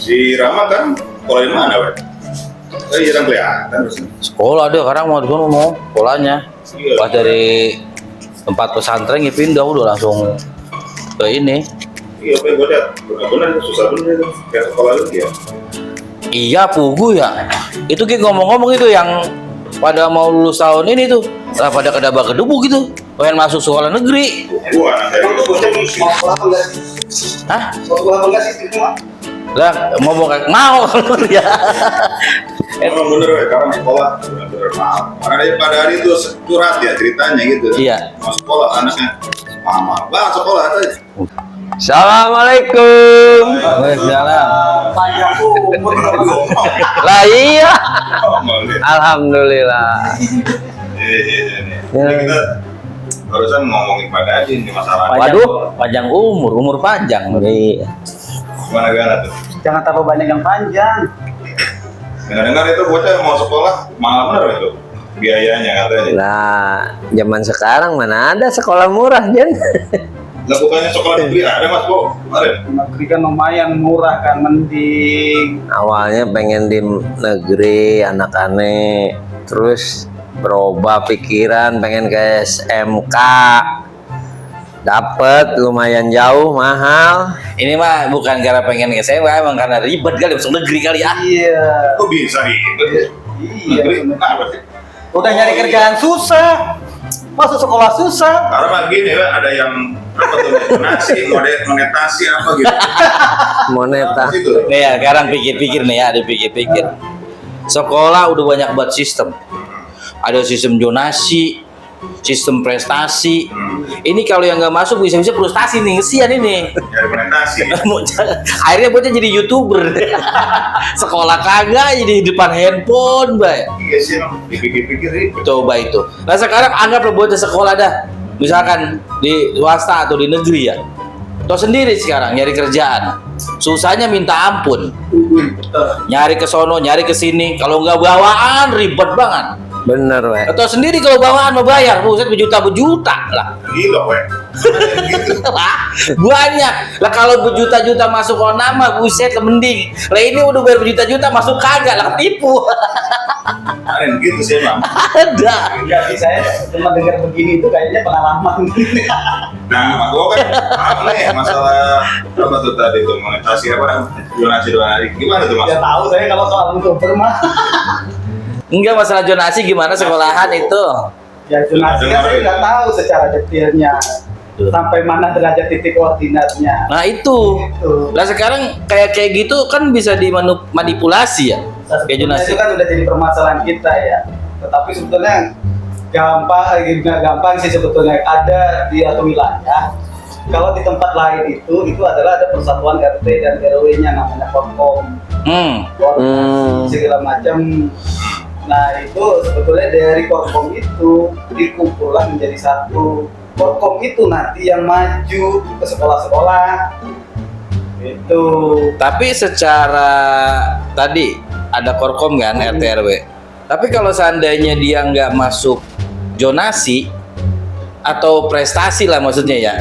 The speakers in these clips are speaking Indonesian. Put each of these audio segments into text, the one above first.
Si Rama kan sekolah di mana, Pak? Jarang kelihatan. Sekolah dia sekarang mau di sono mau sekolahnya. Iya. Pas dari tempat pesantren ya pindah udah langsung ke ini. Iya, Pak, gue lihat benar-benar susah bener itu kayak sekolah lu ya. Iya pugu ya. Itu kayak ngomong-ngomong itu yang pada mau lulus tahun ini tuh, lah pada kedaba kedebu gitu, pengen masuk sekolah negeri. Gua anak dari Mau sekolah apa enggak sih? Hah? Mau sekolah apa enggak sih itu mah? Lah mau bukan mau ya. emang bener ya, karena sekolah bener-bener maaf. Karena dia pada hari itu curhat ya ceritanya gitu. Iya. Mau sekolah anaknya, mama, bang sekolah aja. Assalamualaikum. Waalaikumsalam. Panjang umur. Lah iya. Iya, Alhamdulillah. iya. Jadi kita barusan ngomongin pada aja ini masalah. Waduh, panjang umur panjang. Iya. Gimana tuh? Jangan tambah banyak yang panjang. Dengar-dengar itu bocah mau sekolah mahal bener itu biayanya katanya. Nah, zaman sekarang mana ada sekolah murah, Jen? Lah bukannya sekolah negeri ada Mas Bo kemarin? Negeri kan lumayan murah kan, mending. Awalnya pengen di negeri anak-anak, terus berubah pikiran pengen ke SMK. Dapet lumayan jauh, mahal. Ini mah bukan gara pengen ke SMA, emang karena ribet kali masuk negeri kali ya. Iya. Kok bisa ribet? Iya. Negeri apa sih? Udah nyari kerjaan susah. Masuk sekolah susah. Karena mah gini ya, ada yang apa tuh monetasi apa gitu. Moneta. Apa sih itu? Nih ya, sekarang pikir-pikir nih ya, dipikir-pikir. Sekolah udah banyak buat sistem. Ada sistem zonasi, sistem prestasi. Ini kalau yang nggak masuk bisa-bisa frustasi nih, kesian ini. Nyari monetasi. Akhirnya bocah jadi YouTuber. Sekolah kagak jadi di depan handphone, bay. Iya sih, emang dipikir-pikir ribet. Coba itu. Nah sekarang anggaplah bocah sekolah dah. Misalkan di swasta atau di negeri ya. Tahu sendiri sekarang nyari kerjaan. Susahnya minta ampun. Nyari ke sono, nyari ke sini. Kalau nggak bawaan ribet banget. Bener, weh. Atau sendiri kalau bawaan mau bayar, buset berjuta-berjuta lah. Gila, weh. Gitu. Lah, banyak. Lah kalau berjuta-juta masuk nama, buset lah mending. Lah ini udah bayar berjuta-juta masuk kagak lah tipu. Kemarin gitu sih emang. Ada. Enggak sih, saya cuma dengar begini itu kayaknya pengalaman. Nah, Mas Bo kan apa nih masalah apa tuh tadi tuh monetasi apa? Donasi. Gimana tuh Mas? Ya tahu saya kalau soal YouTuber mah. Enggak masalah zonasi gimana sekolahan itu. Ya zonasi kan saya nggak tahu secara detailnya. Sampai mana derajat titik koordinatnya. Nah itu. Gitu. Lah sekarang kayak gitu kan bisa dimanipulasi ya. Kayak zonasi. Itu kan udah jadi permasalahan kita ya. Tetapi sebetulnya nggak gampang sih sebetulnya. Ada di satu wilayah. Kalau di tempat lain itu adalah ada persatuan RT dan RW-nya namanya Korkom. Segala macam. Nah itu sebetulnya dari Korkom itu dikumpulkan menjadi satu. Korkom itu nanti yang maju ke sekolah-sekolah. Itu. Tapi secara tadi ada Korkom kan RT RW. Tapi kalau seandainya dia nggak masuk zonasi atau prestasi lah maksudnya ya.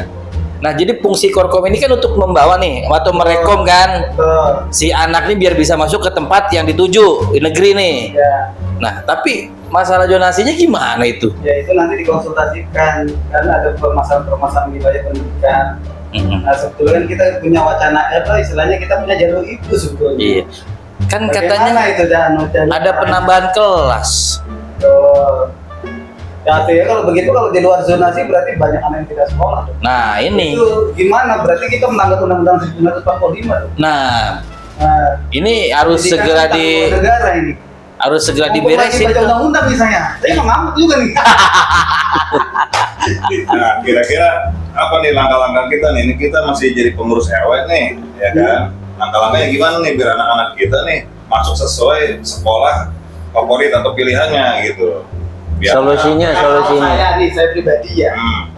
Nah jadi fungsi Korkom ini kan untuk membawa nih atau merekom kan si anak ini biar bisa masuk ke tempat yang dituju di negeri nih. Ya. Nah tapi masalah zonasinya gimana itu? Ya itu nanti dikonsultasikan karena ada permasalahan wilayah pendidikan. Nah sebetulnya kita punya wacana apa istilahnya kita punya jalur itu sebetulnya. Iya. Kan Bagaimana katanya itu jalur ada penambahan kelas. Tuh. Ya artinya kalau begitu kalau di luar zonasi berarti banyak anak yang tidak sekolah. Nah ini. Itu gimana? Berarti kita melanggar Undang-Undang 1945. Nah Nah, ini harus jadi kan segera tanggung jawab negara ini. harus segera Mumpung lagi diberesin. baca undang-undang misalnya. Saya emang ngamuk juga nih. Nah, kira-kira apa nih langkah-langkah kita nih? Ini kita masih jadi pengurus RW nih, ya kan? Langkah-langkahnya gimana nih biar anak-anak kita nih masuk sesuai sekolah favorit atau pilihannya gitu. Biar Solusinya. Kalau saya pribadi ya,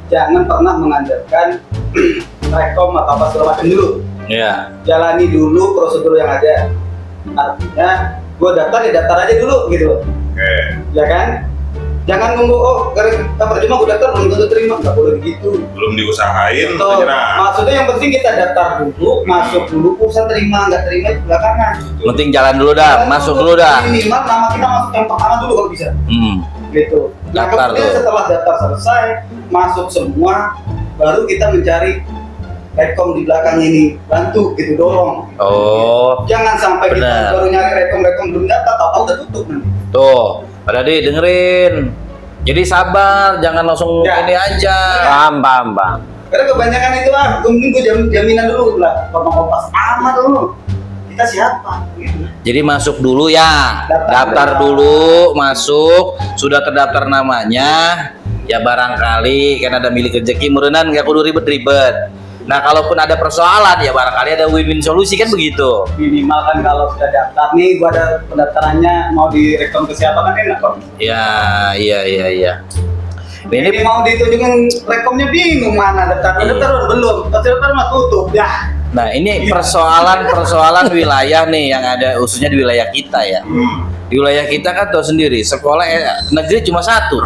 jangan pernah mengandalkan rekom atau apa segala macam dulu. Ya. Jalani dulu prosedur yang ada. Artinya, gue daftar ya daftar aja dulu gitu, Oke. ya kan? Jangan nunggu kabar cuma gue daftar belum tentu terima, nggak boleh begitu. Belum diusahain, Betul. nyerah. Maksudnya yang penting kita daftar dulu, masuk dulu, urusan terima nggak terima itu belakangan. Penting jalan dulu dah, masuk dulu dah. Minimal nama kita masuk yang pertama dulu kalau bisa. Gitu. Nah, Daftar kemudian tuh. setelah daftar selesai, masuk semua, baru kita mencari rekom di belakang ini, bantu gitu, dorong. Oh, Jangan sampai Benar. kita baru nyari rekom belum dapat, tahu udah tutup nanti. tuh, Pak Dadi dengerin. Jadi sabar, jangan langsung Ya. ini aja. Paham. Karena kebanyakan itu tunggu jaminan dulu lah, kompas aman dulu. Kita siapa? Gitu. Jadi masuk dulu ya, Daftar. daftar dulu, masuk, sudah terdaftar namanya, ya barangkali kan ada milik rezeki merenan nggak kudu ribet-ribet. Nah kalaupun ada persoalan ya barangkali ada win-win solusi kan begitu. Minimal kan kalau sudah daftar nih, gua ada pendaftarannya mau direkom ke siapa kan enak kok. Ya, iya. Ini Ini mau ditunjukin rekomnya bingung mana daftar belum, daftar mah tutup ya. Nah ini persoalan wilayah nih yang ada khususnya di wilayah kita ya. Di wilayah kita kan tahu sendiri sekolah negeri cuma satu,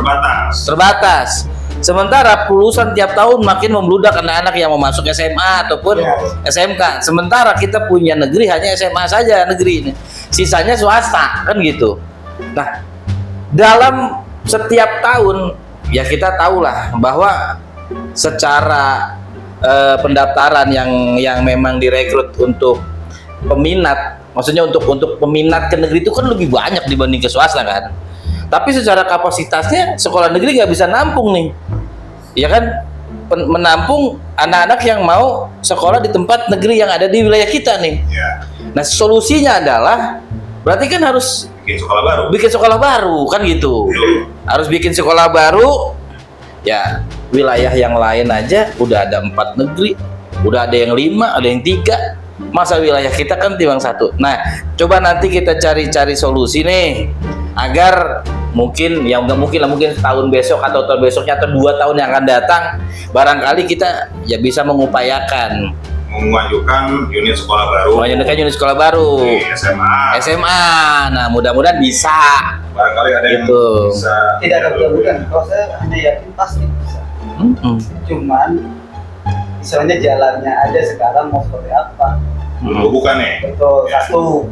terbatas. Sementara pulusan tiap tahun makin membludak anak-anak yang mau masuk SMA ataupun SMK. Sementara kita punya negeri hanya SMA saja negeri ini. Sisanya swasta kan gitu. Nah, dalam setiap tahun ya kita tahulah bahwa secara pendaftaran yang memang direkrut untuk peminat, maksudnya untuk peminat ke negeri itu kan lebih banyak dibanding ke swasta kan. Tapi secara kapasitasnya sekolah negeri nggak bisa nampung nih, ya kan, menampung anak-anak yang mau sekolah di tempat negeri yang ada di wilayah kita nih. Ya, Nah solusinya adalah berarti kan harus bikin sekolah baru. kan gitu. Harus bikin sekolah baru. Ya wilayah yang lain aja udah ada 4 negeri, udah ada yang 5, ada yang 3. Masa wilayah kita kan timbang 1. Nah coba nanti kita cari solusi nih agar mungkin ya nggak mungkin lah, mungkin tahun besok atau tahun besoknya atau 2 tahun yang akan datang barangkali kita ya bisa mengupayakan Memajukan unit sekolah baru. menunjukkan unit sekolah baru Di SMA. Nah mudah-mudahan bisa Barangkali ada yang Gitu. bisa. Tidak ada bukan. Kalau saya hanya yakin pasti bisa. Cuman misalnya jalannya aja sekarang mau seperti apa? Bukan nih. Betul. Satu,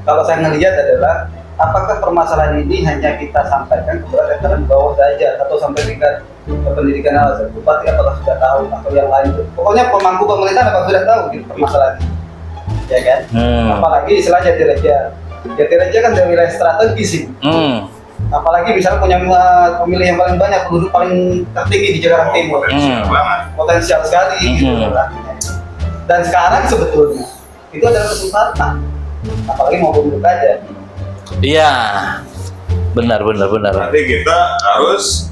kalau saya ngelihat adalah apakah permasalahan ini hanya kita sampaikan kepada rekan bawah saja atau sampai tingkat pendidikan atas bupati apakah sudah tahu atau yang lain, pokoknya pemangku pemerintahan apakah sudah tahu gitu permasalahan ini, ya kan? Apalagi istilah Jatireja kan dari wilayah strategis sih. Apalagi misalnya punya pemilih yang paling banyak, penduduk paling tertinggi di Jakarta Timur, potensial sekali gitu. Dan sekarang sebetulnya itu adalah kesempatan, apalagi mau penduduk aja. Iya, benar. Berarti kita harus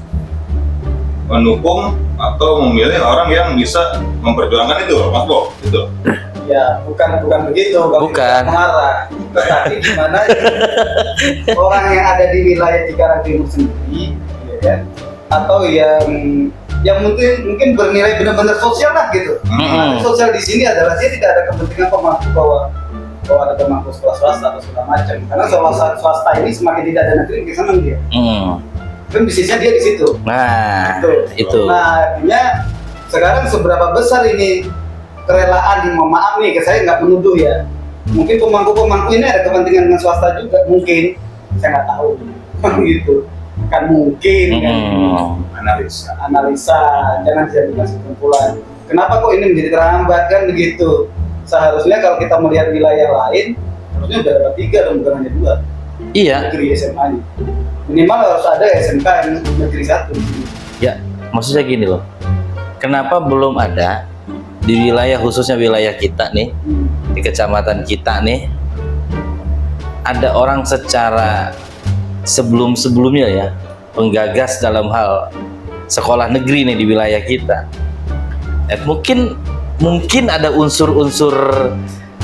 mendukung atau memilih orang yang bisa memperjuangkan itu, Mas Bo, gitu. Ya, bukan begitu, kalau Bukan. kita mengarah. Tetapi gimana orang yang ada di wilayah Cikarang Timur sendiri, ya kan? Atau yang mungkin bernilai benar-benar sosial lah gitu. Sosial di sini adalah dia tidak ada kepentingan pemangku bahwa ada pemangku sekolah swasta atau segala macam. Karena swasta ini semakin tidak ada negeri makin senang dia. Kan bisnisnya dia di situ. Nah, itu. Nah, artinya sekarang seberapa besar ini kerelaan, mohon maaf nih, saya nggak menuduh ya. Mungkin pemangku ini ada kepentingan dengan swasta juga, mungkin. Saya nggak tahu. Gitu. Kan mungkin kan. Analisa, jangan dijadikan kesimpulan. Kenapa kok ini menjadi terhambat kan begitu? Seharusnya kalau kita melihat wilayah lain, harusnya udah ada 3 dan bukan hanya 2. Iya. Negeri SMA-nya. Minimal harus ada SMK yang negeri 1. Ya, maksudnya gini loh. Kenapa belum ada di wilayah khususnya wilayah kita nih, di kecamatan kita nih, ada orang secara sebelumnya ya penggagas dalam hal sekolah negeri nih di wilayah kita. Mungkin ada unsur-unsur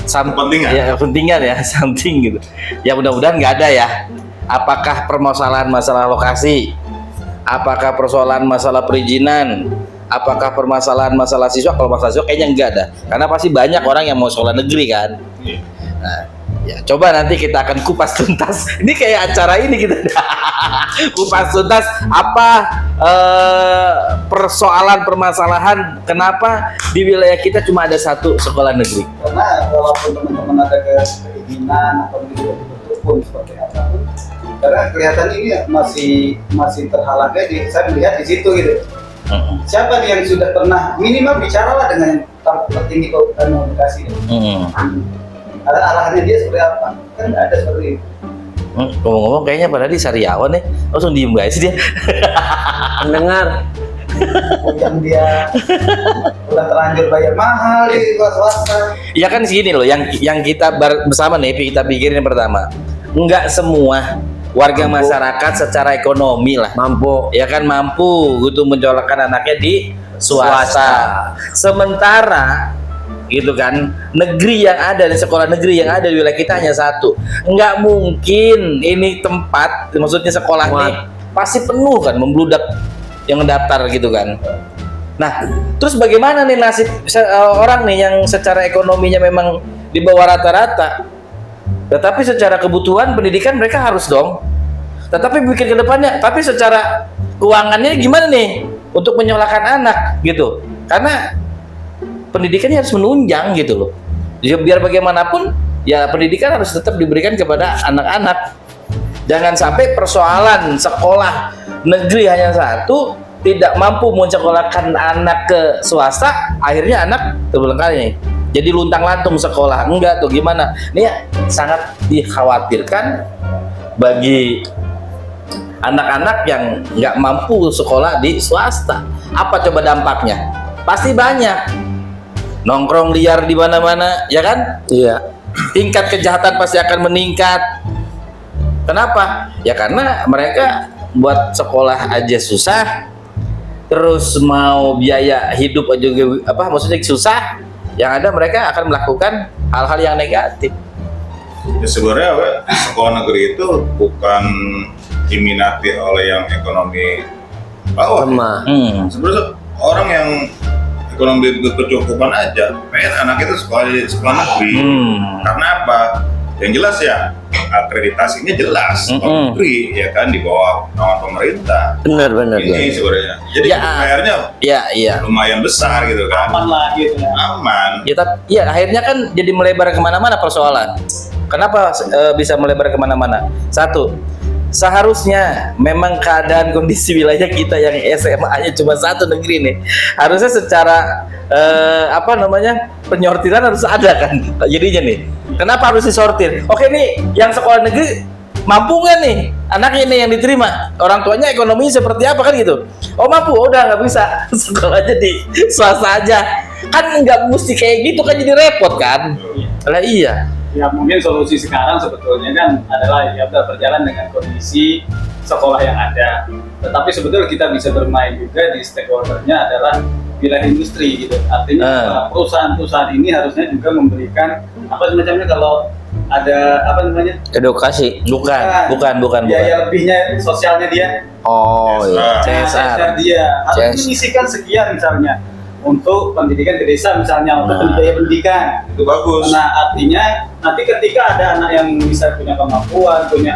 kepentingan ya something gitu. Ya mudah-mudahan nggak ada ya. Apakah permasalahan masalah lokasi? Apakah persoalan masalah perizinan? Apakah permasalahan masalah siswa? Kalau masalah siswa kayaknya enggak ada. Karena pasti banyak orang yang mau sekolah negeri kan. Nah, Ya, coba nanti kita akan kupas tuntas. Ini kayak acara ini kita kupas tuntas apa persoalan permasalahan kenapa di wilayah kita cuma ada satu sekolah negeri. Karena walaupun teman-teman ada keinginan atau bentuk pun seperti apapun, karena kelihatan ini masih terhalangnya saya melihat di situ gitu. Siapa nih yang sudah pernah minimal bicaralah dengan petinggi komunikasi. Ada arahannya dia seperti apa? Kan nggak ada seperti itu. Ngomong-ngomong kayaknya pada di Sariawan nih langsung diem guys dia. Mendengar. Yang dia udah terlanjur bayar mahal di swasta. Ya kan segini loh, yang kita bersama nih kita pikirin yang pertama, nggak semua warga masyarakat secara ekonomi lah Mampu. ya kan mampu gitu mencolokkan anaknya di swasta. Sementara gitu kan negeri yang ada di sekolah negeri yang ada di wilayah kita hanya satu. Nggak mungkin ini tempat maksudnya sekolah nih pasti penuh kan membludak yang daftar gitu kan. Nah terus bagaimana nih nasib orang nih yang secara ekonominya memang di bawah rata-rata, tetapi secara kebutuhan pendidikan mereka harus dong. Tetapi bikin ke depannya, tapi secara keuangannya gimana nih untuk menyekolahkan anak gitu? Karena pendidikannya harus menunjang gitu loh. Ya, biar bagaimanapun ya pendidikan harus tetap diberikan kepada anak-anak. Jangan sampai persoalan sekolah negeri hanya satu tidak mampu menyekolahkan anak ke swasta, akhirnya anak terulang kali nih jadi luntang-lantung sekolah. Enggak tuh gimana? Ini sangat dikhawatirkan bagi anak-anak yang nggak mampu sekolah di swasta. Apa coba dampaknya? Pasti banyak. Nongkrong liar di mana-mana, ya kan? Iya. Tingkat kejahatan pasti akan meningkat. Kenapa? Ya karena mereka buat sekolah aja susah, terus mau biaya hidup aja apa maksudnya susah. Yang ada mereka akan melakukan hal-hal yang negatif. Ya sebenarnya sekolah negeri itu bukan diminati oleh yang ekonomi bawah. Lemah. Sebenarnya orang yang ekonomi berkecukupan aja pengen anak itu sekolah negeri. Karena apa? Yang jelas ya akreditasinya jelas negeri ya kan di bawah naungan pemerintah. Benar Ini ya. sebenarnya. Jadi Ya, bayarnya iya. lumayan besar gitu kan. Aman lah gitu ya. Aman. Ya tapi ya akhirnya kan jadi melebar kemana-mana persoalan. Kenapa bisa melebar kemana-mana? Satu, seharusnya memang keadaan kondisi wilayah kita yang SMA-nya cuma satu negeri nih, harusnya secara penyortiran harus ada kan jadinya nih. Kenapa harus disortir? Oke nih, yang sekolah negeri mampu nggak nih anaknya nih yang diterima? Orang tuanya ekonominya seperti apa kan gitu? Oh mampu, udah nggak bisa sekolahnya di swasta aja. Kan nggak mesti kayak gitu kan jadi repot kan? Lah iya. Ya mungkin solusi sekarang sebetulnya kan adalah ya udah berjalan dengan kondisi sekolah yang ada. Tetapi sebetulnya kita bisa bermain juga di stakeholdernya adalah wilayah industri gitu. Artinya perusahaan-perusahaan ini harusnya juga memberikan apa semacamnya kalau ada apa namanya Edukasi. Bukan. biaya lebihnya sosialnya dia. Oh iya. CSR. Dia harus CSR. menyisikan sekian misalnya untuk pendidikan ke desa misalnya untuk biaya pendidikan. Itu bagus. Nah artinya nanti ketika ada anak yang bisa punya kemampuan, punya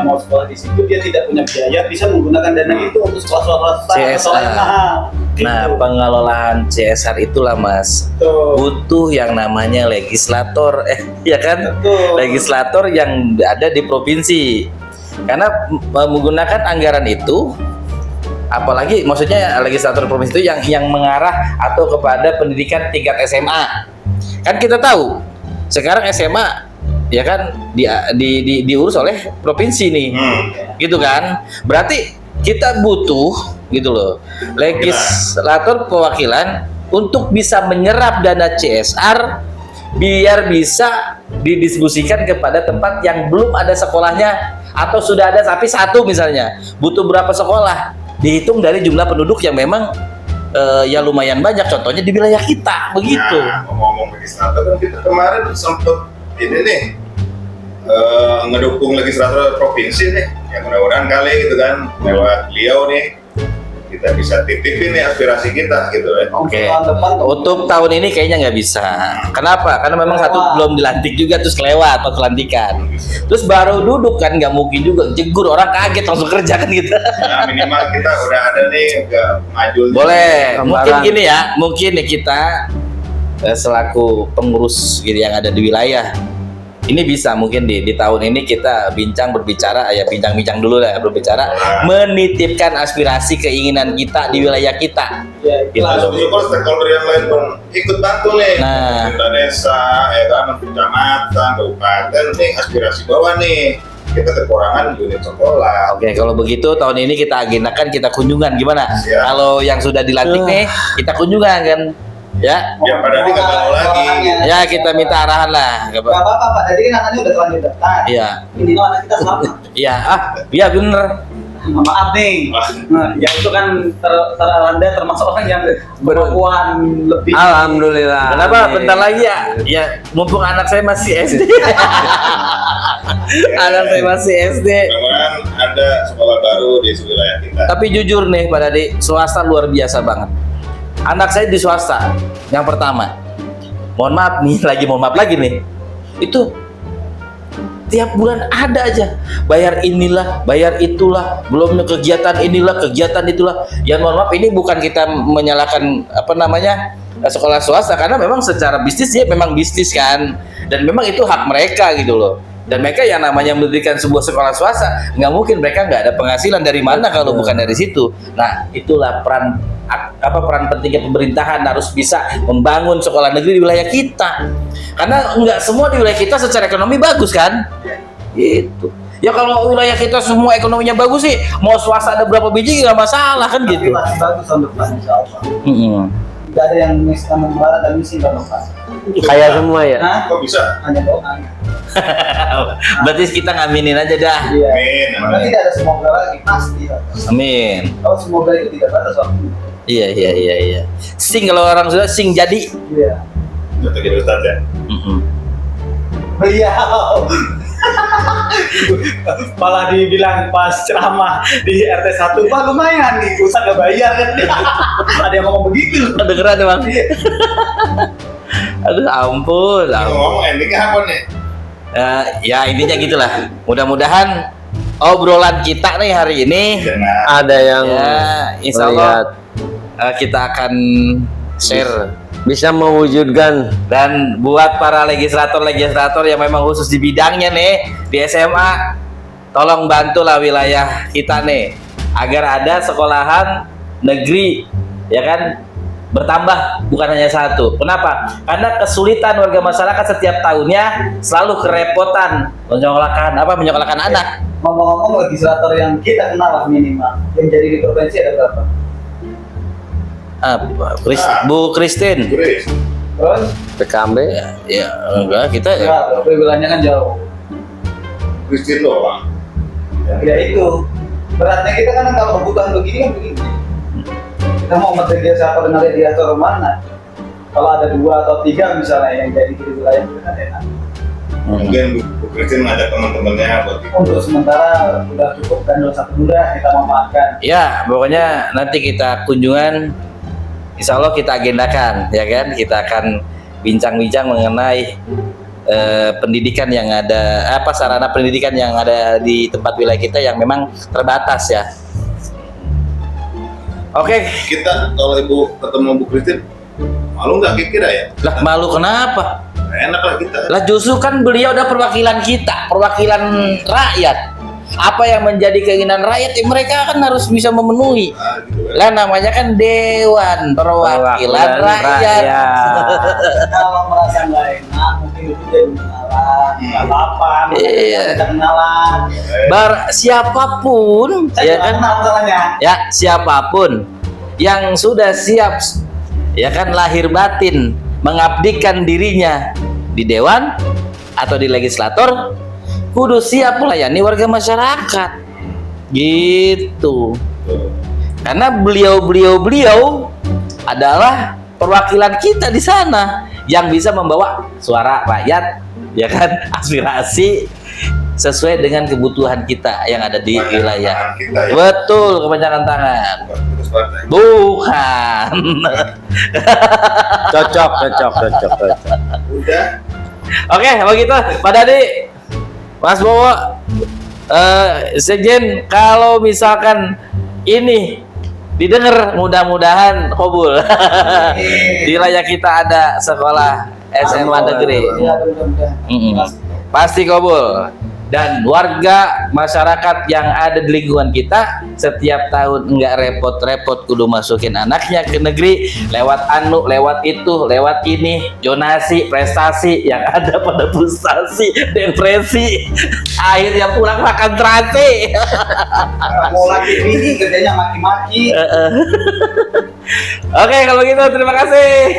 mau sekolah di situ, dia tidak punya biaya, bisa menggunakan dana itu untuk sekolah CSR. yang mahal. Nah, Gitu. pengelolaan CSR itulah Mas. Betul. Butuh yang namanya legislator, ya kan? Betul. Legislator yang ada di provinsi. Karena menggunakan anggaran itu, apalagi maksudnya legislator provinsi itu yang mengarah atau kepada pendidikan tingkat SMA. Kan kita tahu sekarang SMA ya kan diurus oleh provinsi nih. Gitu kan? Berarti kita butuh gitu loh legislator perwakilan untuk bisa menyerap dana CSR biar bisa didistribusikan kepada tempat yang belum ada sekolahnya atau sudah ada tapi satu misalnya butuh berapa sekolah dihitung dari jumlah penduduk yang memang ya lumayan banyak, contohnya di wilayah kita begitu. Nah, ngomong-ngomong legislator kan kita kemarin sempet ini nih ngedukung legislator provinsi nih, yang mudah-mudahan kali gitu kan lewat beliau nih gitu kita bisa titipin nih aspirasi kita gitu ya. Oke. Tahun depan Untuk tahun ini kayaknya nggak bisa. Kenapa? Karena memang satu belum dilantik juga, terus kelewat pas pelantikan. Terus baru duduk kan, nggak mungkin juga jegur, orang kaget langsung kerja kan gitu. Nah, minimal kita udah ada nih udah maju. Boleh, Gambaran. mungkin gini ya, mungkin nih kita selaku pengurus gitu yang ada di wilayah, ini bisa mungkin di tahun ini kita berbicara ya, bincang-bincang dulu lah, berbicara, menitipkan aspirasi keinginan kita di wilayah kita. ya, Gitu. itu Syukur stakeholder yang lain pun ikut bantu nih. Nah. Pemerintah desa, ya kan, kecamatan, kabupaten, nih aspirasi bawah nih. Kita kekurangan unit sekolah. Oke, kalau begitu tahun ini kita agendakan kita kunjungan gimana? Siap. Kalau yang sudah dilantik nih, kita kunjungan kan? Ya, Ya Pak Dadi nggak tahu lagi. ya kita minta arahan lah. Gak apa-apa Pak, tadi kan anaknya udah terlanjur daftar. Iya, Ini anak kita selamat. iya, iya bener. Maaf nih. Nah, ya itu kan Anda termasuk orang yang berkemampuan lebih. Alhamdulillah. Kenapa? Amin. Bentar lagi ya. Ya, mumpung anak saya masih SD. Anak saya masih SD. Mudah-mudahan ada sekolah baru di wilayah kita. Tapi jujur nih Pak Dadi, swasta luar biasa banget. Anak saya di swasta, yang pertama. Mohon maaf nih, mohon maaf lagi nih. Itu tiap bulan ada aja. Bayar inilah, bayar itulah, belum kegiatan inilah, kegiatan itulah. Ya mohon maaf, ini bukan kita menyalahkan sekolah swasta, karena memang secara bisnis dia memang bisnis kan. Dan memang itu hak mereka gitu loh. Dan mereka yang namanya mendirikan sebuah sekolah swasta, nggak mungkin mereka nggak ada penghasilan dari mana kalau bukan dari situ. Nah, itulah peran pentingnya pemerintahan, harus bisa membangun sekolah negeri di wilayah kita. Karena nggak semua di wilayah kita secara ekonomi bagus kan? Gitu. Ya kalau wilayah kita semua ekonominya bagus sih, mau swasta ada berapa biji nggak masalah kan Tapi gitu. masih bagus tahun depan insya Allah. Tidak ada yang miskin membara dan miskin tahun depan. Kaya semua ya. Hah? Kok bisa? Hanya doa. Berarti kita ngaminin aja dah. Iya. Amin, Karena amin. tidak ada semoga lagi pasti. Amin. Kalau semoga itu tidak batas waktu. Iya. Sing, kalau orang sudah sing jadi. Iya. Jatuh jadi Ustadz ya. Beliau malah dibilang pas ceramah di RT 1, Pak lumayan nih, usah gak bayar kan. Ada yang ngomong begitu. Kedengeran ya bang? Aduh ampun. Ngomong endingnya apa nih? Ya intinya gitulah. Mudah-mudahan obrolan kita nih hari ini, Jangan. Ada yang ya insya melihat Allah kita akan share. bisa mewujudkan. Dan buat para legislator yang memang khusus di bidangnya nih di SMA, tolong bantulah wilayah kita nih agar ada sekolahan negeri ya kan bertambah, bukan hanya satu. Kenapa? Karena kesulitan warga masyarakat setiap tahunnya selalu kerepotan menyekolahkan anak. Ngomong-ngomong legislator yang kita kenal lah minimal, yang jadi di provinsi ada berapa? Bu Christine. Guris. Terus? PKB Ya enggak, kita Ya, wilayahnya kan jauh. Kristin doang. Ya itu. Beratnya kita kan kalau kebutuhan begini kan begini. Kita mau menteri desa apa dengan dia atau mana? Kalau ada 2 atau 3 misalnya yang jadi di wilayah kita kan enak. Mungkin Bu Kristin ngajak teman-temannya buat ikut. Untuk sementara udah cukup kan dalam 1 bulan kita memanfaatkan. ya pokoknya nanti kita kunjungan, insya Allah kita agendakan ya kan, kita akan bincang-bincang mengenai pendidikan yang ada, sarana pendidikan yang ada di tempat wilayah kita yang memang terbatas ya. Oke. Kita kalau Ibu ketemu Bu Kristin, malu nggak kira ya? Lah malu kenapa? Enak lah kita. Lah justru kan beliau udah perwakilan kita, perwakilan rakyat. Apa yang menjadi keinginan rakyat, ya mereka kan harus bisa memenuhi. Ah, gitu kan. Lah namanya kan Dewan Perwakilan Rakyat. Kalau merasa nggak enak, mungkin itu jadi kenalan, nggak apa-apa, Iya. kita kenalan. Siapapun Saya ya nggak kan, kenal masalahnya. ya siapapun yang sudah siap ya kan lahir batin mengabdikan dirinya di dewan atau di legislator, kudu siap melayani warga masyarakat gitu. Karena beliau adalah perwakilan kita di sana yang bisa membawa suara rakyat ya kan, aspirasi sesuai dengan kebutuhan kita yang ada di Kebanyakan wilayah. tangan kita ya. Betul, kebanyakan tangan. Terus partai. Bukan. Cocok. Udah. Oke, kalau gitu Pak Dadi, Mas Bowo, Sekjen, kalau misalkan ini didengar, mudah-mudahan kabul. Di wilayah kita ada sekolah SMA negeri. Iya, mudah-mudahan. Pasti kabul. Dan warga masyarakat yang ada di lingkungan kita setiap tahun nggak repot-repot kudu masukin anaknya ke negeri lewat lewat itu, lewat ini, zonasi, prestasi yang ada pada frustasi, depresi, akhirnya pulang makan terasi. Mau lagi ini kerjanya maki-maki. Oke, kalau gitu terima kasih.